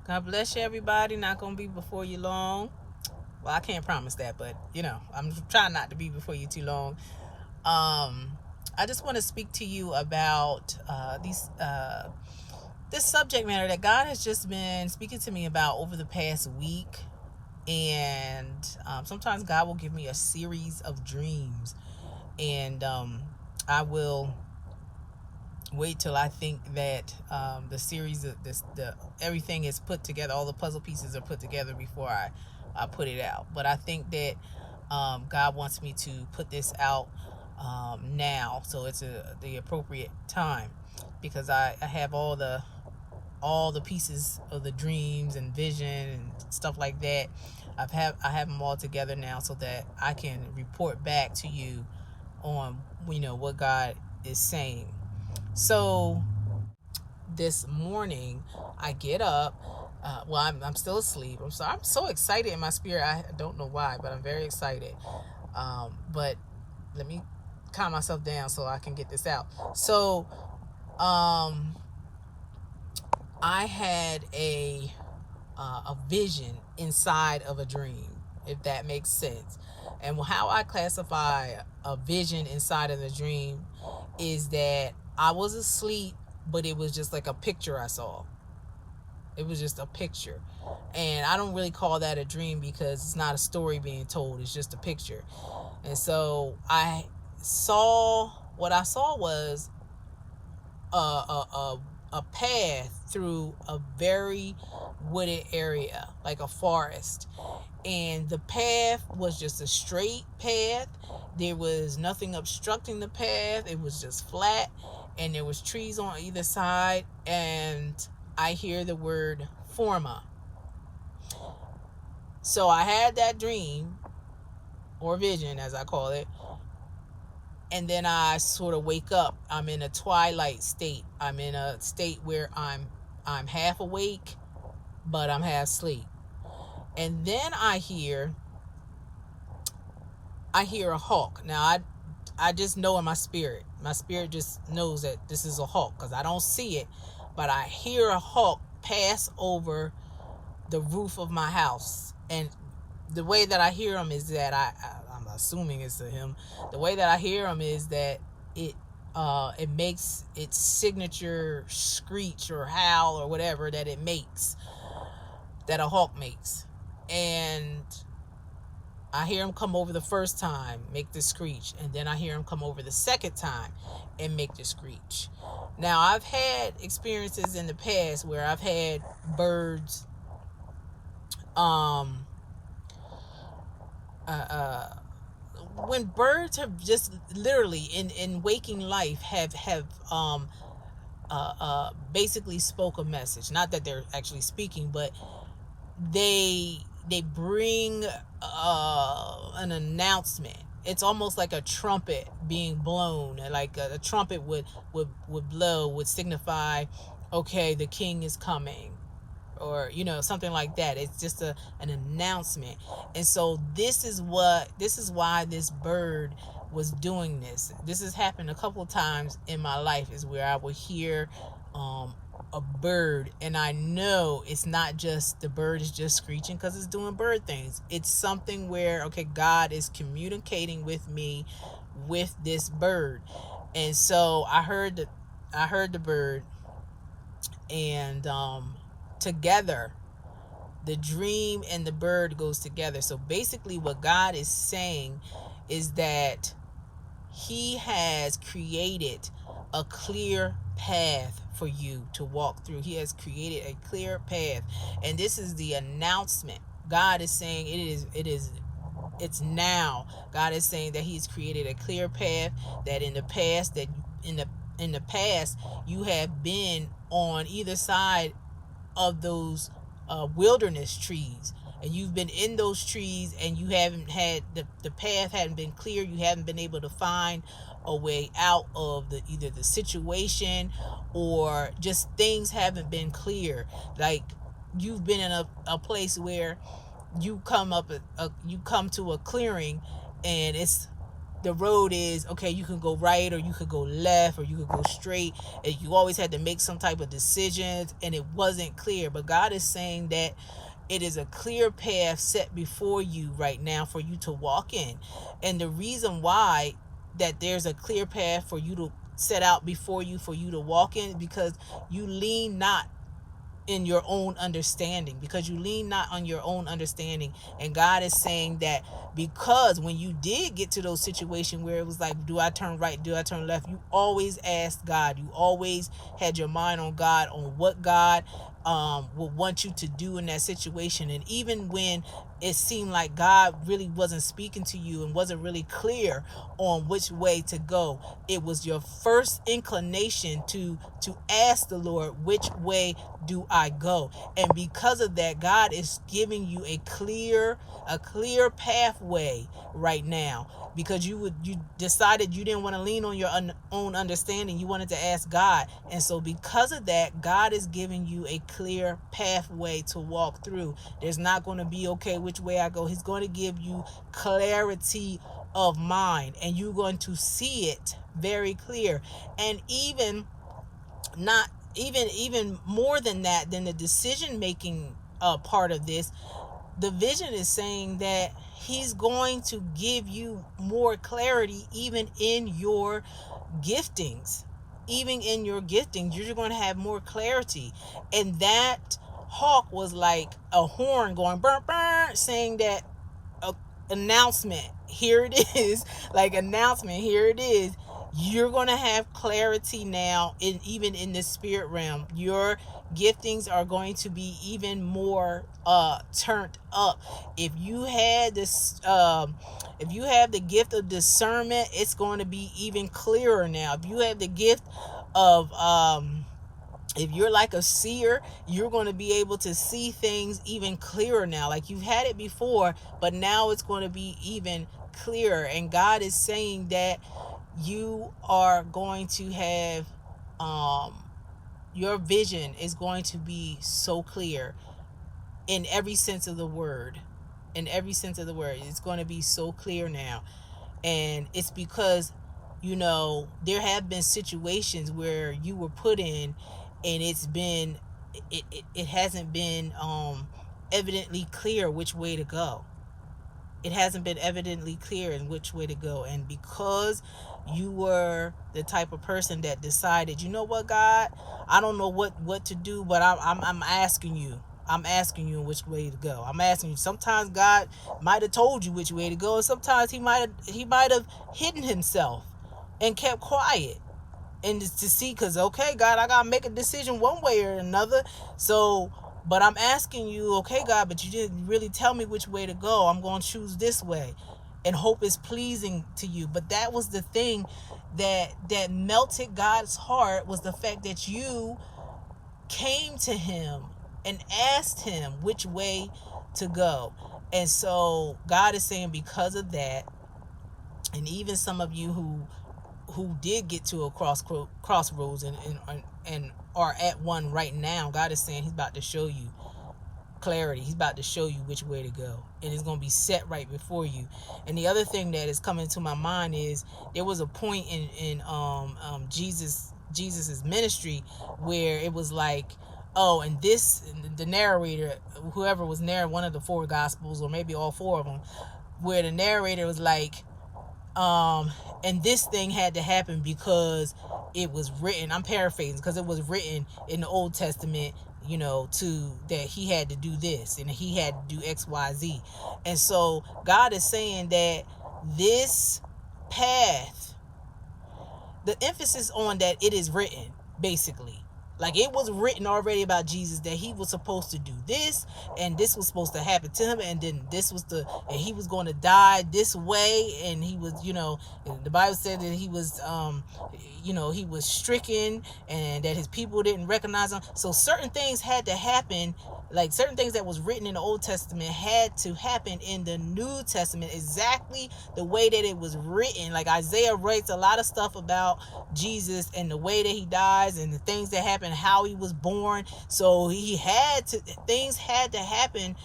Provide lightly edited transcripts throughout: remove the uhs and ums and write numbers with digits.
God bless you, everybody. Not going to be before you long. Well, I can't promise that, but I'm trying not to be before you too long. I just want to speak to you about this subject matter that God has just been speaking to me about over the past week. And sometimes God will give me a series of dreams, and I will wait till I think that the series of the everything is put together, all the puzzle pieces are put together before I put it out. But I think that God wants me to put this out now, so it's the appropriate time, because I have all the pieces of the dreams and vision and stuff like that. I have them all together now, so that I can report back to you on what God is saying. So this morning I get up. Well, I'm still asleep. I'm so excited in my spirit. I don't know why, but I'm very excited. But let me calm myself down so I can get this out. So um, I had a vision inside of a dream, if that makes sense. And how I classify a vision inside of the dream is that I was asleep, but it was just like a picture I saw. It was just a picture. And I don't really call that a dream, because it's not a story being told, it's just a picture. And so what I saw was a path through a very wooded area, like a forest. And the path was just a straight path. There was nothing obstructing the path. It was just flat, and there was trees on either side. And I hear the word forma. So I had that dream, or vision as I call it, and then I sort of wake up. I'm in a twilight state. I'm in a state where I'm half awake, but I'm half asleep. And then I hear a hawk. Now I just know in my spirit. My spirit just knows that this is a hawk, because I don't see it, but I hear a hawk pass over the roof of my house. And the way that I hear him is that I'm assuming it's to him. The way that I hear him is that it makes its signature screech or howl or whatever that it makes, that a hawk makes. And I hear him come over the first time, make the screech, and then I hear him come over the second time and make the screech. Now, I've had experiences in the past where I've had birds um when birds have just literally in waking life have basically spoke a message. Not that they're actually speaking, but they bring an announcement. It's almost like a trumpet being blown, like a trumpet would blow, would signify, okay, the king is coming, or something like that. It's just an announcement. And so this is why this bird was doing this. This has happened a couple of times in my life, is where I would hear a bird, and I know it's not just the bird is just screeching because it's doing bird things. It's something where, okay, God is communicating with me with this bird. And so I heard the bird, and together, the dream and the bird goes together. So basically what God is saying is that he has created a clear path for you to walk through. He has created a clear path, and this is the announcement. God is saying it's now. God is saying that he's created a clear path, that in the past you have been on either side of those wilderness trees, and you've been in those trees, and you haven't had the path hadn't been clear. You haven't been able to find a way out of either the situation, or just things haven't been clear. Like, you've been in a place where you come to a clearing, and the road is okay, you can go right or you could go left or you could go straight, and you always had to make some type of decisions and it wasn't clear. But God is saying that it is a clear path set before you right now for you to walk in. And the reason why that there's a clear path for you to set out before you for you to walk in, because you lean not in your own understanding, because you lean not on your own understanding. And God is saying that because when you did get to those situations where it was like, do I turn right, do I turn left, you always asked God, you always had your mind on God, on what God would want you to do in that situation. And even when it seemed like God really wasn't speaking to you and wasn't really clear on which way to go, it was your first inclination to ask the Lord, which way do I go? And because of that, God is giving you a clear pathway right now, because you decided you didn't want to lean on your own understanding. You wanted to ask God. And so because of that, God is giving you a clear pathway to walk through. There's not going to be, okay, which way I go. He's going to give you clarity of mind, and you're going to see it very clear. And even not even more than that, than the decision making part of this, the vision is saying that he's going to give you more clarity even in your giftings. Even in your giftings, you're going to have more clarity. And that hawk was like a horn going burr, burr, saying that announcement, here it is, like announcement, here it is. You're going to have clarity now, even in the spirit realm. Your giftings are going to be even more turned up. If you had this if you have the gift of discernment, it's going to be even clearer now. If you have the gift of if you're like a seer, you're going to be able to see things even clearer now. Like you've had it before, but now it's going to be even clearer. And God is saying that you are going to have your vision is going to be so clear in every sense of the word. In every sense of the word, it's going to be so clear now. And it's because, there have been situations where you were put in, and it hasn't been evidently clear which way to go. It hasn't been evidently clear in which way to go. And because you were the type of person that decided, you know what, God, I don't know what to do, but I'm asking you. I'm asking you which way to go. I'm asking you. Sometimes God might have told you which way to go, and sometimes he might have hidden himself and kept quiet. And to see, because, okay, God, I gotta make a decision one way or another. So, but I'm asking you, okay, God, but you didn't really tell me which way to go. I'm going to choose this way and hope is pleasing to you. But that was the thing that melted God's heart, was the fact that you came to him and asked him which way to go. And so God is saying, because of that, and even some of you who did get to a crossroads and are at one right now, God is saying he's about to show you clarity. He's about to show you which way to go, and it's going to be set right before you. And the other thing that is coming to my mind is, there was a point in Jesus's ministry where it was like, and the narrator, whoever was narrating one of the four gospels, or maybe all four of them, where the narrator was like, and this thing had to happen because it was written, I'm paraphrasing, because it was written in the Old Testament, to that he had to do this and he had to do XYZ. And so God is saying that this path, the emphasis on that it is written, basically. Like, it was written already about Jesus that he was supposed to do this, and this was supposed to happen to him, and then and he was going to die this way, and he was, the Bible said that he was, he was stricken, and that his people didn't recognize him. So certain things had to happen, like certain things that was written in the Old Testament had to happen in the New Testament exactly the way that it was written. Like, Isaiah writes a lot of stuff about Jesus and the way that he dies and the things that happen, how he was born. So things had to happen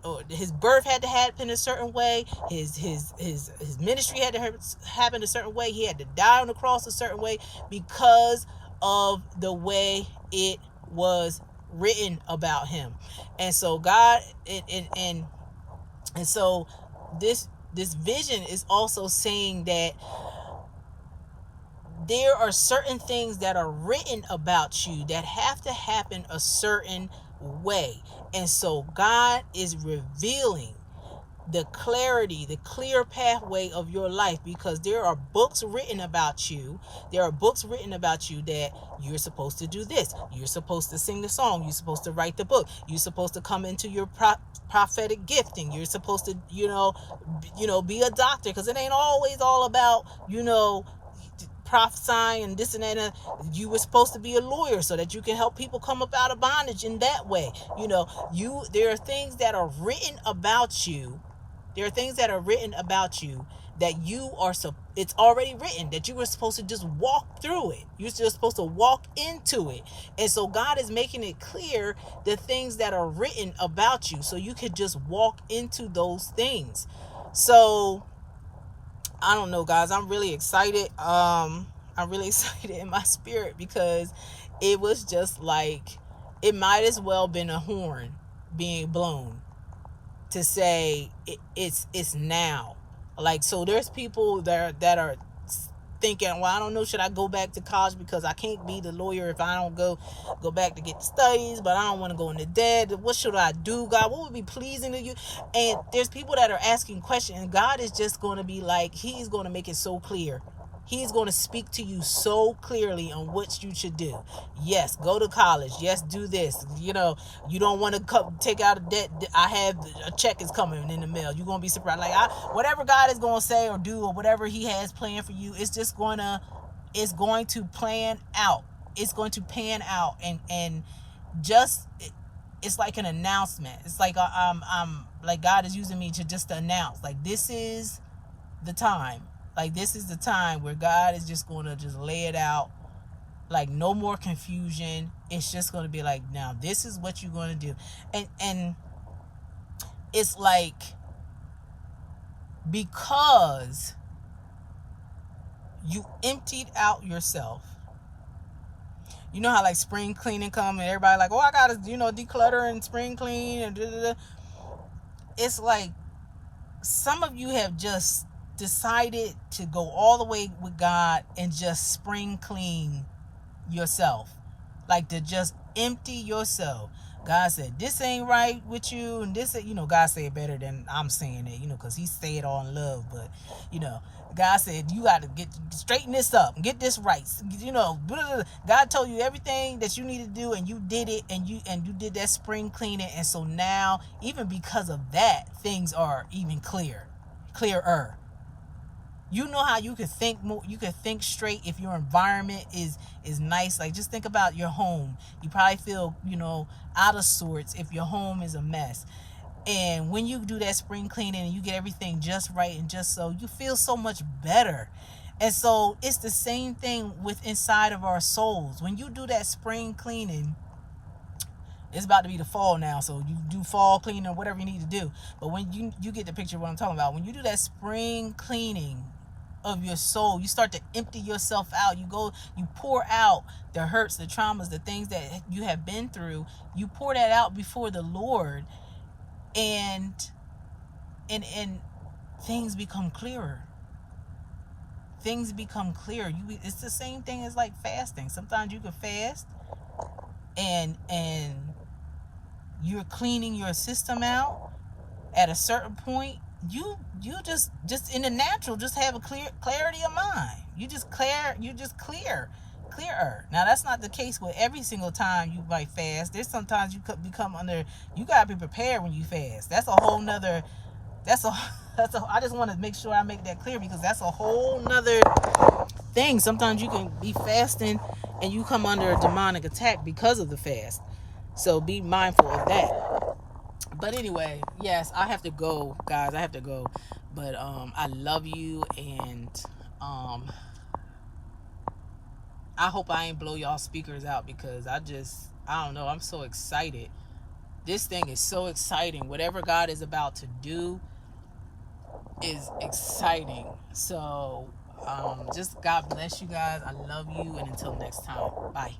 or his birth had to happen a certain way. His ministry had to happen a certain way. He had to die on the cross a certain way because of the way it was written about him. And so God and so this vision is also saying that there are certain things that are written about you that have to happen a certain way. And so God is revealing the clarity, the clear pathway of your life, because there are books written about you. There are books written about you that you're supposed to do this. You're supposed to sing the song. You're supposed to write the book. You're supposed to come into your prophetic gifting. You're supposed to, be a doctor, because it ain't always all about, prophesying and this and that. You were supposed to be a lawyer so that you can help people come up out of bondage in that way. There are things that are written about you. There are things that are written about you that it's already written, that you were supposed to just walk through it. You're just supposed to walk into it. And so God is making it clear the things that are written about you, so you could just walk into those things. So I don't know, guys. I'm really excited. I'm really excited in my spirit, because it was just like, it might as well been a horn being blown to say it's now. Like, so there's people that are thinking, well, I don't know, should I go back to college, because I can't be the lawyer if I don't go back to get the studies, but I don't want to go into debt. What should I do, God? What would be pleasing to you? And there's people that are asking questions, and God is just going to be like, he's going to make it so clear. He's going to speak to you so clearly on what you should do. Yes, go to college. Yes, do this. You don't want to take out a debt. I have a check is coming in the mail. You're going to be surprised. Like, whatever God is going to say or do, or whatever he has planned for you, it's going to plan out. It's going to pan out. And just, it's like an announcement. It's like, I'm like, God is using me to just announce, like, this is the time. Like, this is the time where God is just going to just lay it out. Like, no more confusion. It's just going to be like, now this is what you're going to do. And it's like, because you emptied out yourself. You know how, like, spring cleaning come and everybody like, oh, I got to, declutter and spring clean and da-da-da. It's like, some of you have just decided to go all the way with God and just spring clean yourself, like, to just empty yourself. God said, this ain't right with you, and this, God said it better than I'm saying it, because he said it all in love. But God said, you got to straighten this up and get this right. God told you everything that you need to do, and you did it, and you did that spring cleaning. And so now, even because of that, things are even clearer. You know how you could think more, you could think straight if your environment is nice. Like, just think about your home. You probably feel, out of sorts if your home is a mess. And when you do that spring cleaning and you get everything just right and just so, you feel so much better. And so it's the same thing with inside of our souls. When you do that spring cleaning, it's about to be the fall now, so you do fall cleaning or whatever you need to do. But when you get the picture of what I'm talking about, when you do that spring cleaning of your soul, you start to empty yourself out. You pour out the hurts, the traumas, the things that you have been through. You pour that out before the Lord, and things become clearer. Things become clear. It's the same thing as like fasting. Sometimes you can fast and you're cleaning your system out. At a certain point, you just in the natural just have a clarity of mind. You just clearer. Now, that's not the case with every single time you might fast. There's sometimes you could become you gotta be prepared when you fast. That's a whole nother. I just want to make sure I make that clear, because that's a whole nother thing. Sometimes you can be fasting and you come under a demonic attack because of the fast. So be mindful of that. But anyway, yes, I have to go, guys. I have to go. But I love you, and I hope I ain't blow y'all speakers out, because I don't know, I'm so excited This thing is so exciting. Whatever God is about to do is exciting. So just God bless you guys. I love you, and until next time, bye.